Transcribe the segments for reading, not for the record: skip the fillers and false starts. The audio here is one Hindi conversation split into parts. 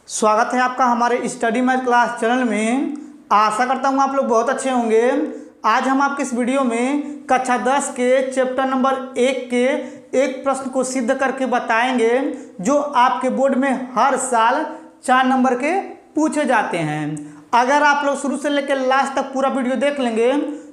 स्वागत है आपका हमारे स्टडी मैथ क्लास चैनल में। आशा करता हूँ आप लोग बहुत अच्छे होंगे। आज हम आपके इस वीडियो में कक्षा 10 के चैप्टर नंबर 1 के एक प्रश्न को सिद्ध करके बताएंगे जो आपके बोर्ड में हर साल 4 नंबर के पूछे जाते हैं। अगर आप लोग शुरू से लेकर लास्ट तक पूरा वीडियो देख लेंगे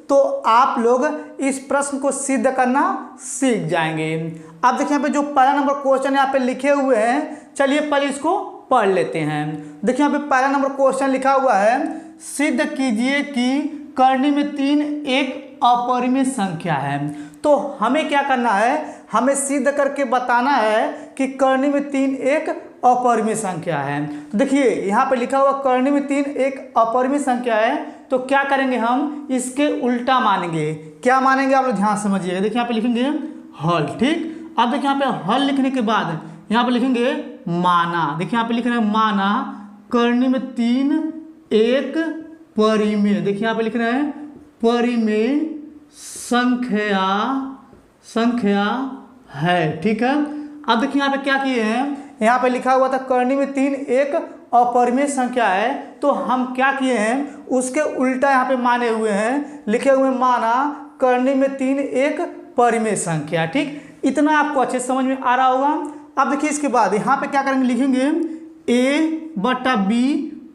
तो आप लोग इस प्रश्न को सिद्ध करना सीख जाएंगे। अब देखिए यहाँ पे जो पहला नंबर क्वेश्चन यहाँ पे लिखे हुए हैं, चलिए पहले इसको पढ़ लेते हैं। देखिए यहाँ पे पहला नंबर क्वेश्चन लिखा हुआ है, सिद्ध कीजिए कि करनी में 3 एक अपरिमेय संख्या है। तो हमें क्या करना है, हमें सिद्ध करके बताना है कि करनी में 3 एक अपरिमेय संख्या है। तो देखिए यहाँ पे लिखा हुआ करनी में 3 एक अपरिमेय संख्या है, तो क्या करेंगे हम इसके उल्टा मानेंगे। क्या मानेंगे आप लोग ध्यान समझिएगा। देखिए यहाँ पे लिखेंगे हल, ठीक। अब देखिए यहाँ पे हल लिखने के बाद यहाँ पे लिखेंगे माना। देखिए यहाँ पे लिख रहे हैं माना करनी में 3 एक परिमेय। देखिए यहाँ पे लिख रहे हैं परिमेय संख्या है, ठीक है। अब देखिए यहाँ पे क्या किए हैं, यहाँ पे लिखा हुआ था करनी में 3 एक अपरिमेय संख्या है, तो हम क्या किए हैं उसके उल्टा यहाँ पे माने हुए हैं, लिखे हुए माना करनी में 3 एक परिमेय संख्या, ठीक। इतना आपको अच्छे समझ में आ रहा होगा। अब देखिए इसके बाद यहाँ पे क्या करेंगे, लिखेंगे a/b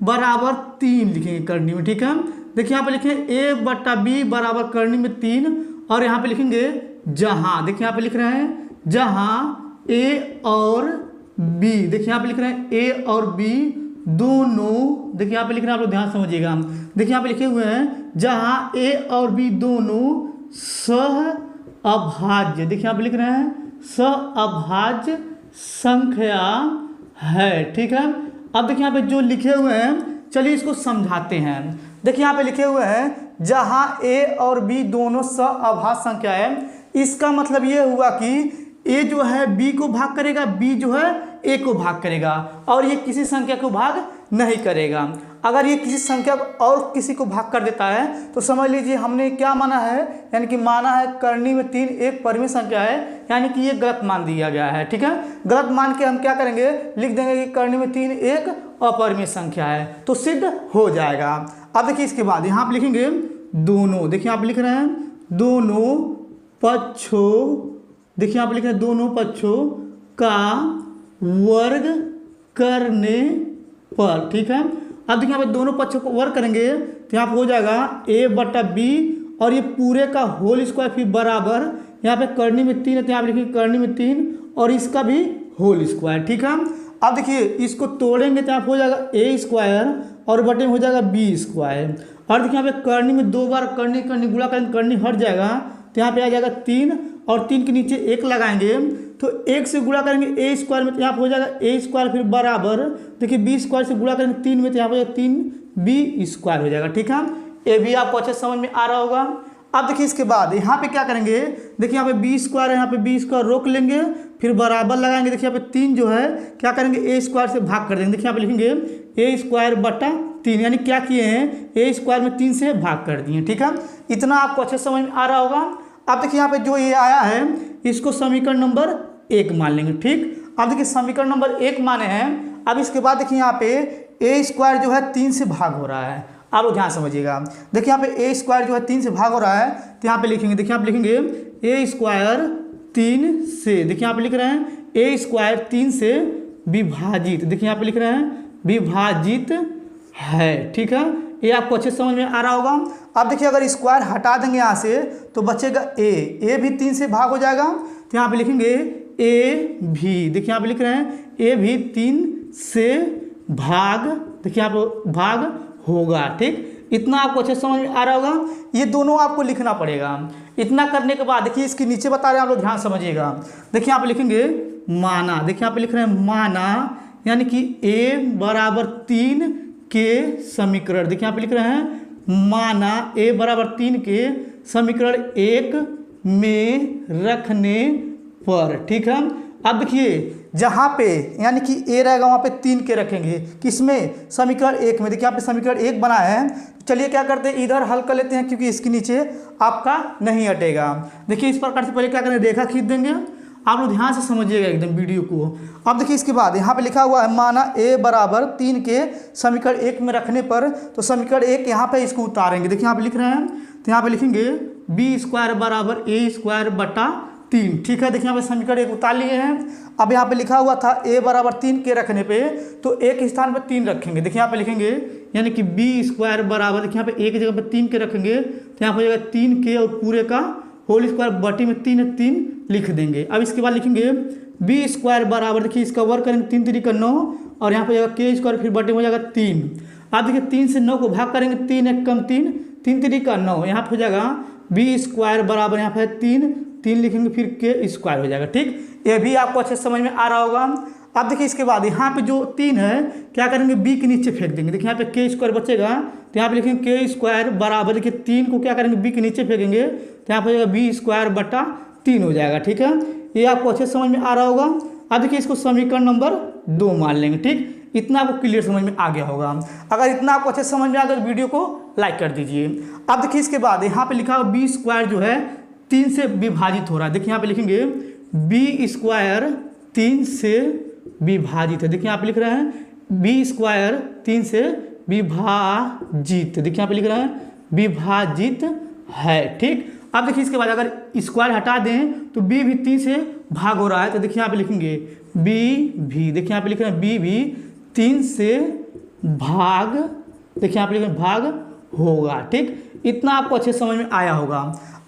बराबर 3 लिखेंगे करनी में, ठीक है। देखिए यहाँ पे लिखेंगे a/b बराबर करनी में 3 और यहाँ पे लिखेंगे जहाँ। देखिए यहाँ पे लिख रहे हैं जहाँ a और b। देखिए यहाँ पे लिख रहे हैं a और b दोनों। देखिए यहाँ पे लिख रहे हैं, आप लोग ध्यान समझिएगा। देखिए यहाँ पे लिखे हुए हैं जहाँ a और b दोनों सह अभाज्य। देखिए यहाँ पे लिख रहे हैं सह अभाज्य संख्या है, ठीक है। अब देखिए यहाँ पे जो लिखे हुए हैं, चलिए इसको समझाते हैं। देखिए यहाँ पे लिखे हुए हैं जहाँ a और b दोनों सह अभाज्य संख्या है, इसका मतलब ये हुआ कि a जो है b को भाग करेगा, b जो है a को भाग करेगा और ये किसी संख्या को भाग नहीं करेगा। अगर ये किसी संख्या और किसी को भाग कर देता है तो समझ लीजिए हमने क्या माना है, यानी कि माना है करनी में 3 एक परिमेय संख्या है, यानी कि ये गलत मान दिया गया है, ठीक है। गलत मान के हम क्या करेंगे, लिख देंगे कि करनी में 3 एक अपरिमेय संख्या है, तो सिद्ध हो जाएगा। अब देखिए इसके बाद यहाँ पे लिखेंगे दोनों। देखिए आप लिख रहे हैं दोनों पक्षों। देखिए यहाँ पे लिख रहे हैं दोनों पक्षों का वर्ग करने पर, ठीक है। अब देखिए यहाँ पे दोनों पक्षों को वर्ग करेंगे तो यहाँ पे हो जाएगा a/b और ये पूरे का होल स्क्वायर फिर बराबर यहाँ पे करनी में 3 है तो यहाँ पे लिखेंगे करनी में 3 और इसका भी होल स्क्वायर, ठीक है। अब देखिए इसको तोड़ेंगे तो यहाँ पे हो जाएगा a स्क्वायर और बटे में हो जाएगा b स्क्वायर। और देखिए यहाँ पे करनी में 2 बार करनी गुणा करेंगे, करनी हट जाएगा तो यहाँ पे आ जाएगा 3 और 3 के नीचे 1 लगाएंगे तो 1 से गुणा करेंगे a स्क्वायर में तो यहाँ पे हो जाएगा a स्क्वायर फिर बराबर देखिए b स्क्वायर से गुणा करेंगे 3 में तो यहाँ पे 3b स्क्वायर हो जाएगा, ठीक है। ये भी आपको अच्छे समझ में आ रहा होगा। अब देखिए इसके बाद यहाँ पे क्या करेंगे, देखिए यहाँ पे b स्क्वायर है, यहाँ पे b स्क्वायर रोक लेंगे फिर बराबर लगाएंगे। देखिए यहाँ पे 3 जो है क्या करेंगे a स्क्वायर से भाग कर देंगे। देखिए यहाँ पे लिखेंगे a स्क्वायर बटा 3, यानी क्या किए हैं a स्क्वायर में 3 से भाग कर दिए, ठीक है। इतना आपको अच्छे समझ में आ रहा होगा। अब देखिए यहाँ पे जो ये आया है इसको समीकरण नंबर 1 मान लेंगे, ठीक। अब देखिए समीकरण नंबर 1 माने हैं। अब इसके बाद देखिए यहाँ पे a स्क्वायर जो है 3 से भाग हो रहा है, आप लोग ध्यान समझिएगा। देखिए यहाँ पे a स्क्वायर जो है 3 से भाग हो रहा है तो यहाँ पे लिखेंगे, देखिए यहाँ पे लिखेंगे a स्क्वायर 3 से, देखिए यहाँ पे लिख रहे हैं a स्क्वायर 3 से विभाजित। देखिए यहाँ पे लिख रहे हैं विभाजित है, ठीक है। ये आपको अच्छे समझ में आ रहा होगा। अब देखिए अगर स्क्वायर हटा देंगे यहाँ से तो बचेगा a भी 3 से भाग हो जाएगा तो यहाँ पे लिखेंगे a भी। देखिए यहाँ पे लिख रहे हैं a भी 3 से भाग, देखिए यहाँ पे भाग होगा, ठीक। इतना आपको अच्छे समझ में आ रहा होगा। ये दोनों आपको लिखना पड़ेगा। इतना करने के बाद देखिए इसके नीचे बता रहे हैं, आप लोग ध्यान समझिएगा। देखिए यहाँ पे लिखेंगे माना। देखिए यहाँ पे लिख रहे हैं माना यानी कि a बराबर 3 के समीकरण। देखिए यहाँ पे लिख रहे हैं माना a बराबर 3 के समीकरण 1 में रखने पर, ठीक है। अब देखिए जहाँ पे यानी कि a रहेगा वहाँ पे 3 के रखेंगे, किसमें समीकरण 1 में। देखिए यहाँ पे समीकरण 1 बना है, चलिए क्या करते हैं इधर हल कर लेते हैं क्योंकि इसके नीचे आपका नहीं हटेगा। देखिए इस प्रकार से पहले क्या करें, रेखा खींच देंगे आप लोग ध्यान से समझिएगा एकदम वीडियो को। अब देखिए इसके बाद यहाँ पे लिखा हुआ है माना a बराबर 3 के समीकरण 1 में रखने पर, तो समीकरण 1 यहाँ पे इसको उतारेंगे। देखिए यहाँ पे लिख रहे हैं, तो यहाँ पे लिखेंगे बी स्क्वायर बराबर ए स्क्वायर बटा 3। ठीक है, देखिए यहाँ पे समीकरण 1 उतार लिए हैं। अब यहाँ पे लिखा हुआ था a बराबर 3 के रखने पे, तो एक स्थान पे 3 रखेंगे। देखिए यहाँ पे लिखेंगे यानी कि बी स्क्वायर बराबर, देखिए यहाँ पे एक जगह पे 3 के रखेंगे, तो यहाँ पे हो जाएगा 3 के और पूरे का होल स्क्वायर बटी में 3 लिख देंगे। अब इसके बाद लिखेंगे बी स्क्वायर बराबर, देखिए इसका वर्ग करेंगे 3 3 का 9 और यहाँ पे जाएगा के स्क्वायर फिर बटे में हो जाएगा 3। अब देखिए 3 से 9 को भाग करेंगे, 3 1 कम 3 3 3 का 9, यहाँ पे हो जाएगा बी स्क्वायर बराबर यहाँ पे 3 लिखेंगे फिर के स्क्वायर हो जाएगा। ठीक, ये भी आपको अच्छे समझ में आ रहा होगा। अब देखिए इसके बाद यहाँ पे जो 3 है क्या करेंगे, बी के नीचे फेंक देंगे। देखिए यहाँ पे के स्क्वायर बचेगा, तो यहाँ पे लिखेंगे के स्क्वायर बराबर, देखिए 3 को क्या करेंगे बी के नीचे फेंकेंगे, तो यहाँ पे हो जाएगा बी स्क्वायर बटा 3 हो जाएगा। ठीक है, ये आपको अच्छे समझ में आ रहा होगा। अब देखिए इसको समीकरण नंबर 2 मान लेंगे। ठीक, इतना आपको क्लियर समझ में आ गया होगा। अगर इतना आपको अच्छे समझ में आ गया तो वीडियो को लाइक कर दीजिए। अब देखिए इसके बाद यहाँ पे लिखा हुआ बी स्क्वायर जो है 3 से विभाजित हो रहा है। देखिए यहाँ पे लिखेंगे बी स्क्वायर 3 से विभाजित है। देखिए यहाँ पे लिख रहे हैं बी स्क्वायर 3 से विभाजित, देखिए यहाँ पे लिख रहे हैं विभाजित है। ठीक, अब देखिए इसके बाद अगर स्क्वायर हटा दें तो बी भी 3 से भाग हो रहा है, तो देखिए यहाँ पे लिखेंगे बी भी, देखिए यहाँ पे लिख रहे हैं बी भी 3 से भाग, देखिए यहाँ पे लिख रहे हैं भाग होगा। ठीक, इतना आपको अच्छे समझ में आया होगा।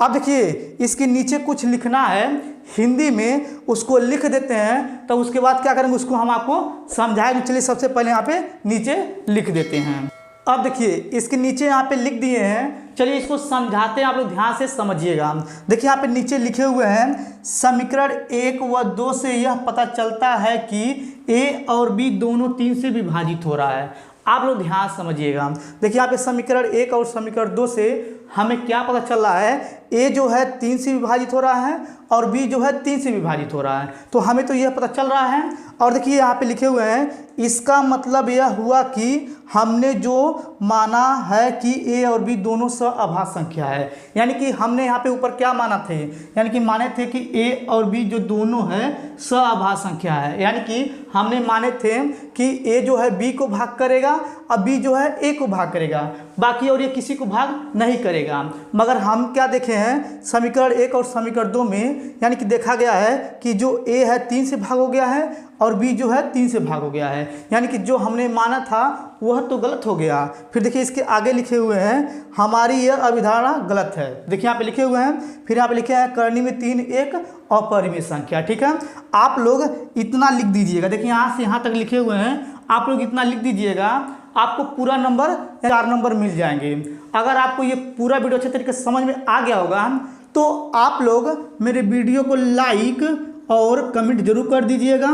अब देखिए इसके नीचे कुछ लिखना है हिंदी में, उसको लिख देते हैं, तो उसके बाद क्या करेंगे उसको हम आपको समझाएंगे। चलिए सबसे पहले यहाँ पे नीचे लिख देते हैं। अब देखिए इसके नीचे यहाँ पे लिख दिए हैं, चलिए इसको समझाते हैं, आप लोग ध्यान से समझिएगा। देखिए यहाँ पे नीचे लिखे हुए हैं समीकरण 1 व 2 से यह पता चलता है कि ए और बी दोनों 3 से विभाजित हो रहा है। आप लोग ध्यान समझिएगा। देखिए यहाँ पे समीकरण 1 और समीकरण 2 से हमें क्या पता चल रहा है, ए जो है 3 से विभाजित हो रहा है और बी जो है 3 से विभाजित हो रहा है, तो हमें तो यह पता चल रहा है। और देखिए यहाँ पे लिखे हुए हैं इसका मतलब यह हुआ कि हमने जो माना है कि ए और बी दोनों सअभाज्य संख्या है, यानी कि हमने यहाँ पे ऊपर क्या माना थे, यानी कि माने थे कि ए और बी जो दोनों है सअभाज्य संख्या है, यानी कि हमने माने थे कि ए जो है बी को भाग करेगा और बी जो है ए को भाग करेगा, बाकी और ये किसी को भाग नहीं करेगा। मगर हम क्या देखे हैं समीकरण 1 और समीकरण 2 में, यानी कि देखा गया है कि जो ए है 3 से भाग हो गया है और बी जो है 3 से भाग हो गया है, यानी कि जो हमने माना था वह तो गलत हो गया। फिर देखिए इसके आगे लिखे हुए हैं हमारी यह अभिधारणा गलत है। देखिए यहाँ पे लिखे हुए हैं, फिर यहाँ पे लिखे हैं करनी में 3 एक अपरिमेय संख्या। ठीक है, आप लोग इतना लिख दीजिएगा। देखिए यहाँ से यहाँ तक लिखे हुए हैं, आप लोग इतना लिख दीजिएगा, आपको पूरा नंबर 4 नंबर मिल जाएंगे। अगर आपको ये पूरा वीडियो अच्छे तरीके से समझ में आ गया होगा तो आप लोग मेरे वीडियो को लाइक और कमेंट जरूर कर दीजिएगा।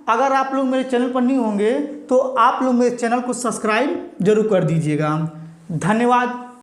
अगर आप लोग मेरे चैनल पर न्यू होंगे तो आप लोग मेरे चैनल को सब्सक्राइब जरूर कर दीजिएगा। धन्यवाद।